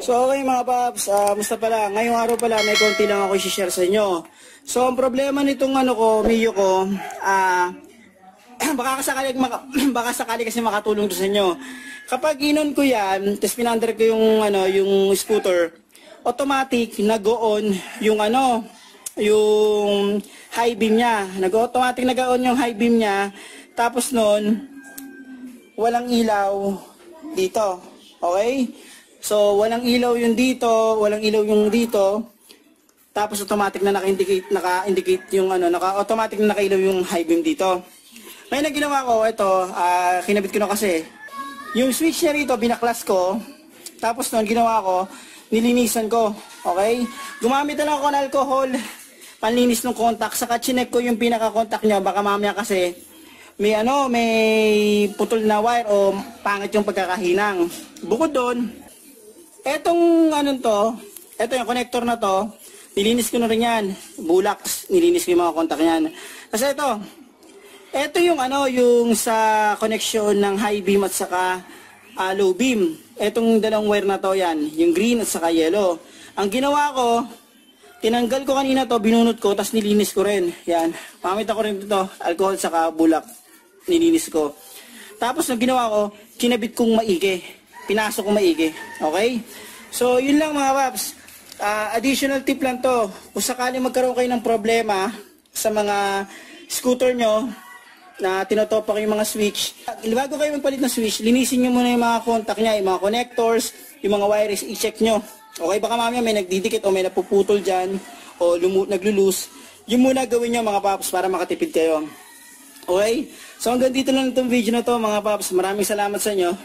So okay mga paps, musta pala? Ngayong araw pala may konti lang ako i-share sa inyo. So ang problema nitong Mio ko, baka sakali kasi makatulong to sa inyo. Kapag inon ko yan, tapos pinander ko yung scooter, automatic nag-on yung yung high beam niya. Automatic nag-on yung high beam niya. Tapos noon, walang ilaw dito. Okay? So, walang ilaw yung dito, walang ilaw yung dito. Tapos automatic na naka-indicate yung automatic na nakailaw yung high beam dito. Ngayon na ginawa ko, ito, kinabit ko na kasi. Yung switch niya rito, binaklas ko. Tapos noon, ginawa ko, nilinisan ko. Okay? Gumamit na lang ako ng alcohol, panlinis ng contact. Saka chinek ko yung pinaka-contact niya. Baka mamaya kasi, may putol na wire o pangit yung pagkakahinang. Bukod doon, etong ito yung connector na to, nilinis ko na rin yan. Bulaks, nilinis ko yung mga contact niyan. Kasi ito yung yung sa connection ng high beam at saka low beam. Etong dalawang wire na to yan, yung green at saka yellow. Ang ginawa ko, tinanggal ko kanina to, binunot ko, tapos nilinis ko rin. Yan, pamit ako rin dito, alcohol saka bulak, nilinis ko. Tapos ang ginawa ko, kinabit kong maigi. Pinasok kong maigi. Okay? So, yun lang mga paps. Additional tip lang to. Kung sakali magkaroon kayo ng problema sa mga scooter nyo na tinotopak yung mga switch, bago kayo magpalit ng switch, linisin nyo muna yung mga contact nya, yung mga connectors, yung mga wires, i-check nyo. Okay? Baka mamaya may nagdidikit o may napuputol dyan o naglulus. Yung muna gawin nyo mga paps para makatipid kayo. Okay? So, hanggang dito lang itong video na to mga paps. Maraming salamat sa inyo.